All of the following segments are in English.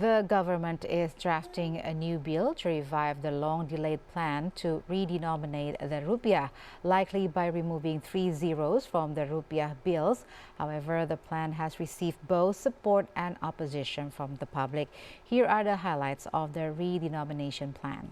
The government is drafting a new bill to revive the long-delayed plan to redenominate the rupiah, likely by removing 3 zeros from the rupiah bills. However, the plan has received both support and opposition from the public. Here are the highlights of the redenomination plan.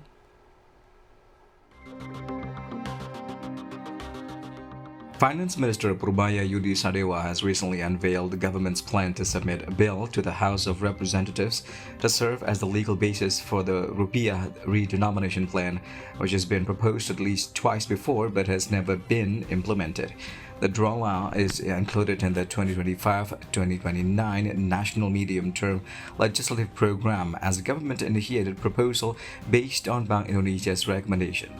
Finance Minister Purbaya Yudhi Sadewa has recently unveiled the government's plan to submit a bill to the House of Representatives to serve as the legal basis for the Rupiah redenomination plan, which has been proposed at least twice before but has never been implemented. The draw is included in the 2025-2029 National Medium-Term Legislative Program as a government-initiated proposal based on Bank Indonesia's recommendation.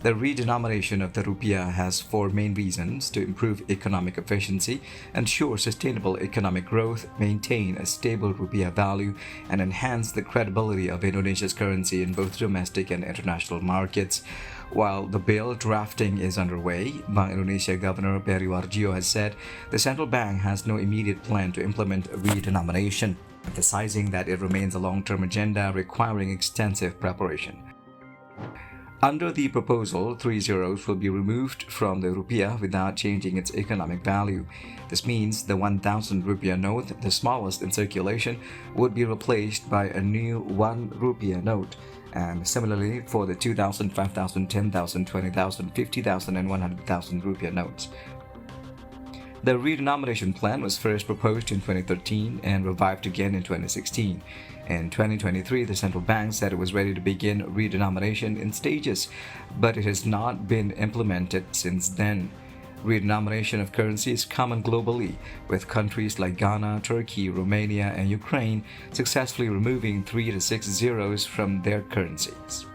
The redenomination of the rupiah has 4 main reasons: to improve economic efficiency, ensure sustainable economic growth, maintain a stable rupiah value, and enhance the credibility of Indonesia's currency in both domestic and international markets. While the bill drafting is underway, Bank Indonesia Governor Peri Warjio has said the central bank has no immediate plan to implement redenomination, emphasizing that it remains a long-term agenda requiring extensive preparation. Under the proposal, 3 zeros will be removed from the rupiah without changing its economic value. This means the 1,000 rupiah note, the smallest in circulation, would be replaced by a new 1 rupiah note. And similarly for the 2,000, 5,000, 10,000, 20,000, 50,000 and 100,000 rupiah notes. The redenomination plan was first proposed in 2013 and revived again in 2016. In 2023, the central bank said it was ready to begin redenomination in stages, but it has not been implemented since then. Redenomination of currency is common globally, with countries like Ghana, Turkey, Romania, and Ukraine successfully removing 3 to 6 zeros from their currencies.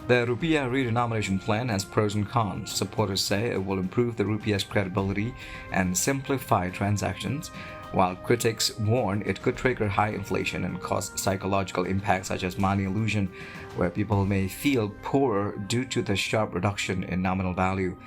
The rupiah redenomination plan has pros and cons. Supporters say it will improve the rupiah's credibility and simplify transactions, while critics warn it could trigger high inflation and cause psychological impacts such as money illusion, where people may feel poorer due to the sharp reduction in nominal value.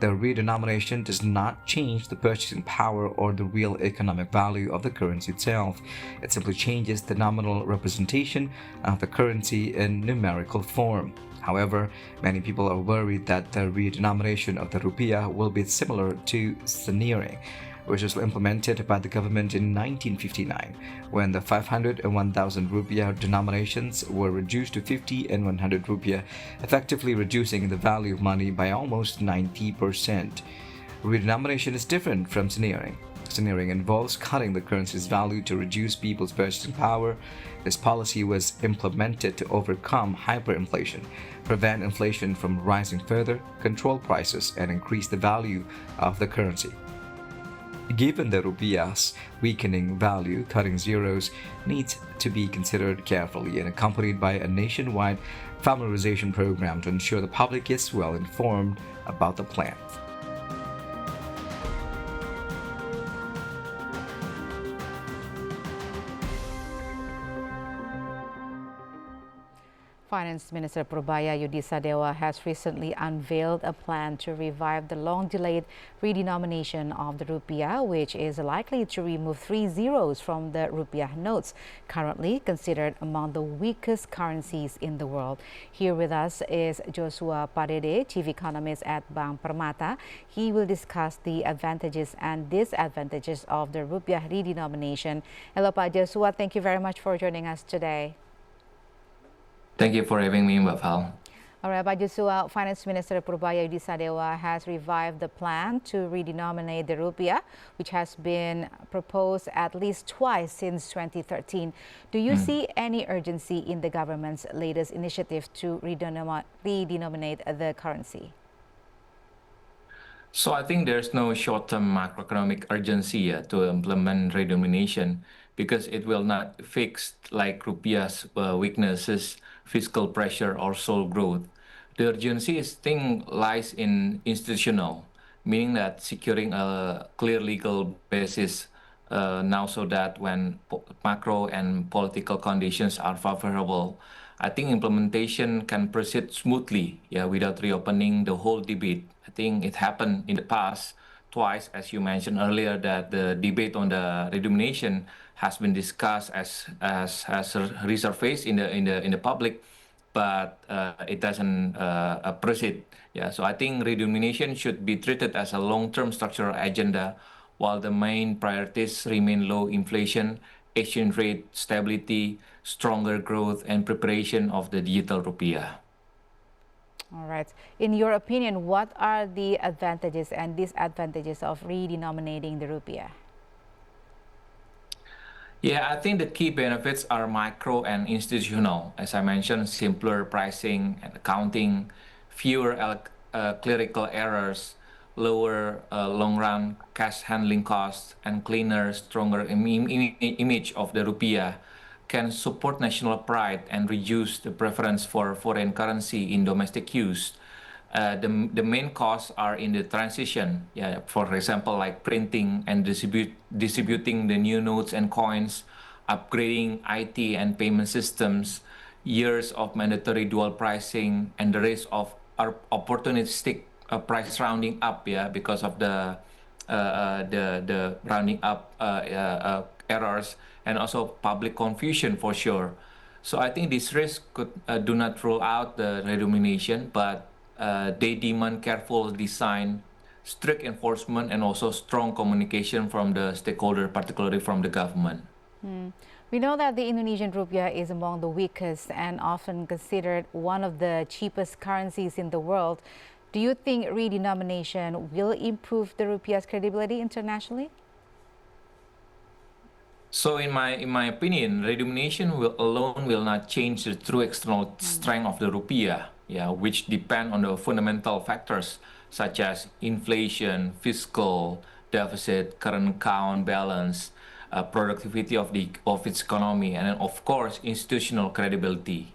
The redenomination does not change the purchasing power or the real economic value of the currency itself. It simply changes the nominal representation of the currency in numerical form. However, many people are worried that the redenomination of the rupiah will be similar to sneering, which was implemented by the government in 1959, when the 500 and 1,000 rupiah denominations were reduced to 50 and 100 rupiah, effectively reducing the value of money by almost 90%. Redenomination is different from sneering. Sneering involves cutting the currency's value to reduce people's purchasing power. This policy was implemented to overcome hyperinflation, prevent inflation from rising further, control prices, and increase the value of the currency. Given the rupiah's weakening value, cutting zeros needs to be considered carefully and accompanied by a nationwide familiarization program to ensure the public is well informed about the plan. Finance Minister Purbaya Yudhi Sadewa has recently unveiled a plan to revive the long-delayed redenomination of the rupiah, which is likely to remove 3 zeros from the rupiah notes, currently considered among the weakest currencies in the world. Here with us is Jushua Pardede, Chief Economist at Bank Permata. He will discuss the advantages and disadvantages of the rupiah redenomination. Hello, Pak Joshua. Thank you very much for joining us today. Thank you for having me, Mbak Val. All right, Pak Jushua, Finance Minister Purbaya Yudhi Sadewa has revived the plan to redenominate the rupiah, which has been proposed at least twice since 2013. Do you see any urgency in the government's latest initiative to redenominate the currency? So I think there's no short-term macroeconomic urgency to implement redenomination because it will not fix like rupiah's weaknesses, fiscal pressure, or slow growth. The urgency lies in institutional, meaning that securing a clear legal basis now so that when macro and political conditions are favorable, I think implementation can proceed smoothly, without reopening the whole debate. I think it happened in the past twice, as you mentioned earlier, that the debate on the redenomination has been discussed as resurfaced in the public, but it doesn't proceed. Yeah, so I think redenomination should be treated as a long-term structural agenda, while the main priorities remain low inflation, exchange rate stability, stronger growth, and preparation of the digital rupiah. All right. In your opinion, what are the advantages and disadvantages of redenominating the rupiah? Yeah, I think the key benefits are micro and institutional. As I mentioned, simpler pricing and accounting, fewer clerical errors, lower long-run cash handling costs, and cleaner, stronger image of the rupiah can support national pride and reduce the preference for foreign currency in domestic use. The main costs are in the transition. Yeah, for example, like printing and distributing the new notes and coins, upgrading IT and payment systems, years of mandatory dual pricing, and the risk of opportunistic price rounding up. Yeah, because of the rounding up errors, and also public confusion for sure. So I think this risk could do not rule out the redenomination, but they demand careful design, strict enforcement, and also strong communication from the stakeholder, particularly from the government. We know that the Indonesian rupiah is among the weakest and often considered one of the cheapest currencies in the world. Do you think redenomination will improve the rupiah's credibility internationally? So in my opinion, redenomination alone will not change the true external strength of the rupiah, yeah, which depend on the fundamental factors such as inflation, fiscal deficit, current account balance, productivity of its economy, and then of course institutional credibility.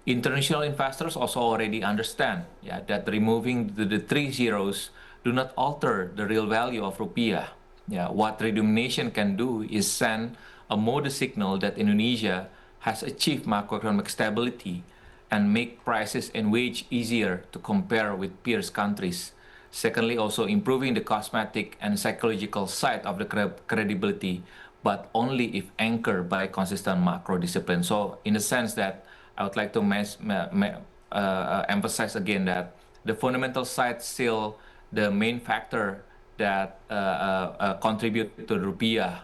International investors also already understand, yeah, that removing the three zeros do not alter the real value of rupiah. Yeah, what redenomination can do is send a modest signal that Indonesia has achieved macroeconomic stability and make prices and wage easier to compare with peers countries. Secondly, also improving the cosmetic and psychological side of the credibility, but only if anchored by consistent macro discipline. So in the sense that I would like to emphasize again that the fundamental side still the main factor that contribute to the rupiah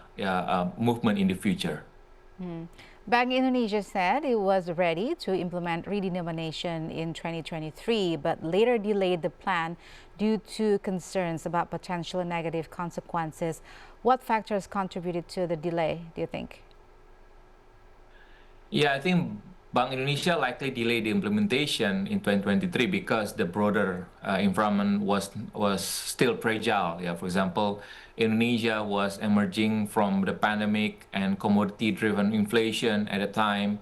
movement in the future. Bank Indonesia said it was ready to implement redenomination in 2023, but later delayed the plan due to concerns about potential negative consequences. What factors contributed to the delay, do you think? Yeah, I think Bank Indonesia likely delayed the implementation in 2023 because the broader environment was still fragile. Yeah, for example, Indonesia was emerging from the pandemic and commodity-driven inflation at the time.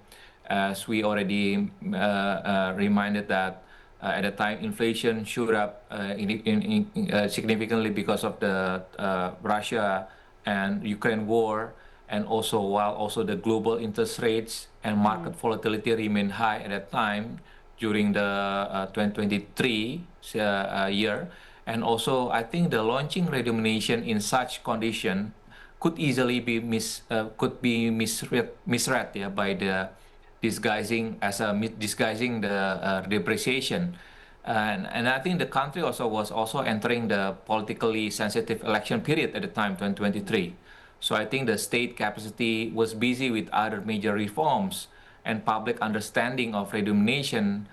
As we already reminded that at the time inflation shot up significantly because of the Russia and Ukraine war. And also, while also the global interest rates and market volatility remained high at that time during the 2023 year. And also, I think the launching redenomination in such condition could easily be misread, yeah, by the disguising the depreciation. And I think the country also was entering the politically sensitive election period at the time, 2023. So I think the state capacity was busy with other major reforms, and public understanding of redenomination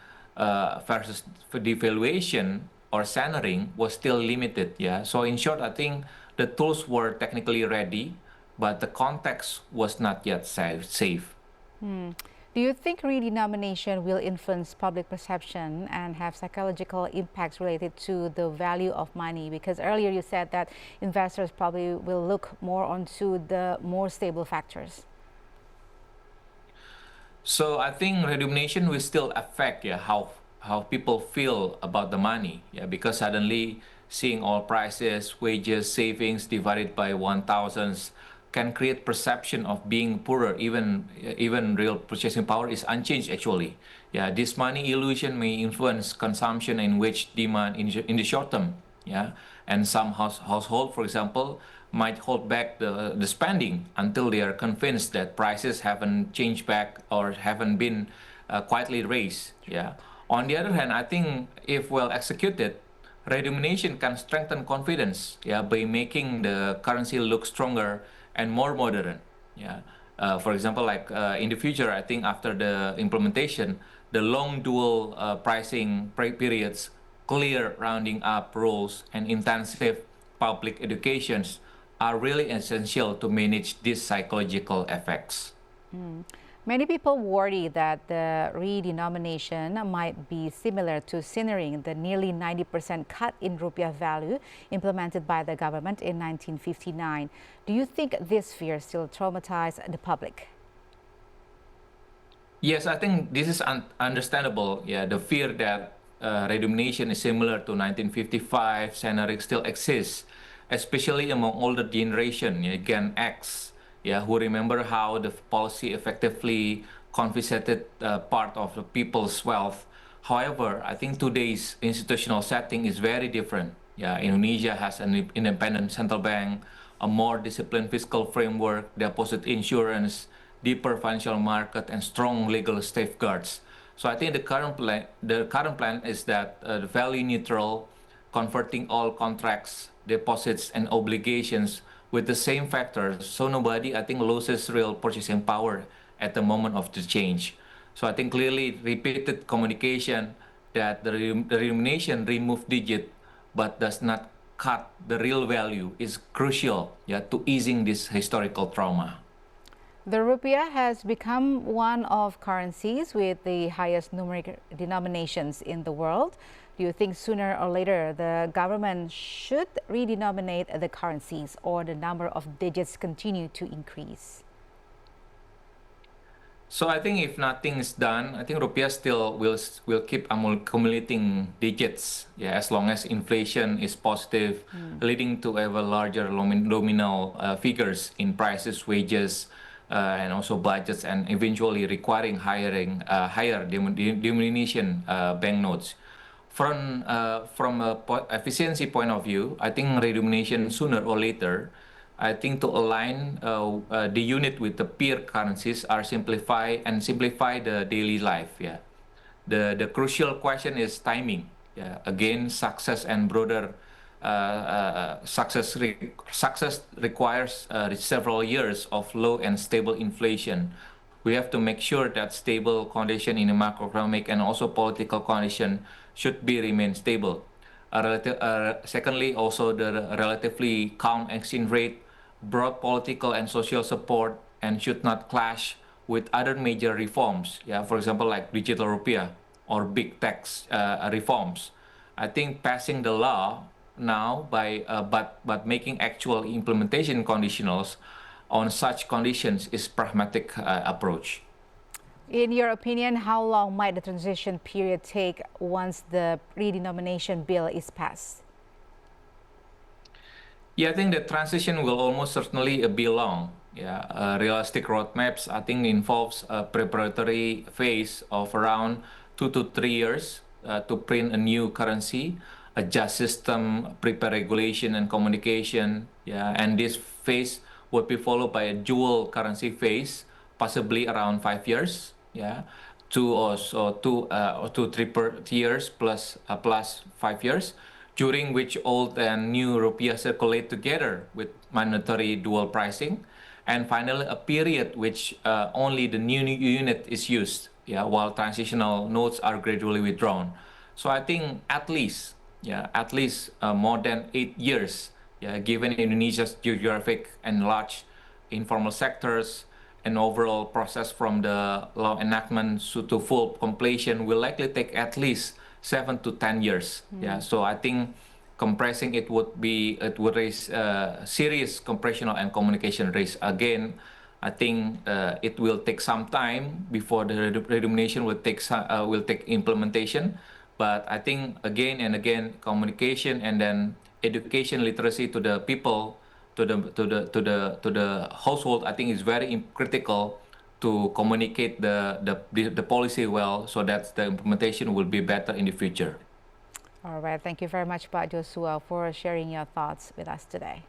versus devaluation or centering was still limited. Yeah. So in short, I think the tools were technically ready, but the context was not yet safe. Do you think redenomination will influence public perception and have psychological impacts related to the value of money? Because earlier you said that investors probably will look more onto the more stable factors. So I think redenomination will still affect, yeah, how people feel about the money. Yeah, because suddenly seeing all prices, wages, savings divided by 1,000 can create perception of being poorer, even real purchasing power is unchanged actually. Yeah, this money illusion may influence consumption and wage demand in the short term. Yeah, and some household, for example, might hold back the spending until they are convinced that prices haven't changed back or haven't been quietly raised. Yeah. On the other hand, I think if well executed, redenomination can strengthen confidence, yeah, by making the currency look stronger and more modern. Yeah. For example, like in the future, I think after the implementation, the long dual pricing periods, clear rounding up rules, and intensive public educations are really essential to manage these psychological effects. Many people worry that the redenomination might be similar to simmering the nearly 90% cut in rupiah value implemented by the government in 1959. Do you think this fear still traumatizes the public? Yes, I think this is understandable. Yeah, the fear that redenomination is similar to 1955 scenario still exists, especially among older generation, yeah, Gen X, yeah, who remember how the policy effectively confiscated part of the people's wealth. However, I think today's institutional setting is very different. Yeah, Indonesia has an independent central bank, a more disciplined fiscal framework, deposit insurance, deeper financial market, and strong legal safeguards. So I think the current plan is that the value neutral, converting all contracts, deposits, and obligations with the same factors, so nobody I think loses real purchasing power at the moment of the change. So I think clearly repeated communication that the remuneration remove digit but does not cut the real value is crucial, yeah, to easing this historical trauma. The rupiah has become one of currencies with the highest numeric denominations in the world. Do you think sooner or later the government should redenominate the currencies, or the number of digits continue to increase? So I think if nothing is done, I think rupiah still will keep accumulating digits, yeah, as long as inflation is positive, leading to ever larger nominal figures in prices, wages, and also budgets, and eventually requiring higher denomination banknotes. From a efficiency point of view, I think redenomination sooner or later, I think to align the unit with the peer currencies are simplify the daily life. Yeah, the crucial question is timing. Yeah, again, success and broader success requires several years of low and stable inflation. We have to make sure that stable condition in the macroeconomic and also political condition should be remain stable. Secondly, also the relatively calm exchange rate, broad political and social support, and should not clash with other major reforms. Yeah, for example, like digital rupiah or big tax reforms. I think passing the law now but making actual implementation conditionals on such conditions is pragmatic approach. In your opinion, how long might the transition period take once the redenomination bill is passed? Yeah, I think the transition will almost certainly be long. Yeah, realistic roadmaps I think involves a preparatory phase of around 2 to 3 years to print a new currency, adjust system, prepare regulation and communication. Yeah, and this phase would be followed by a dual currency phase, possibly around 5 years. Yeah, 2 or 3 years plus 5 years, during which old and new rupiah circulate together with mandatory dual pricing, and finally a period which only the new unit is used, yeah, while transitional notes are gradually withdrawn. So I think at least more than 8 years, yeah, given Indonesia's geographic and large informal sectors, and overall process from the law enactment to full completion will likely take at least 7 to 10 years. Yeah, so I think compressing it would raise serious compressional and communication risk. Again, I think it will take some time before the redenomination will take implementation. But I think again and again, communication and then education literacy to the people, to the household, I think is very critical to communicate the policy well, so that the implementation will be better in the future. All right. Thank you very much, Pak Joshua, for sharing your thoughts with us today.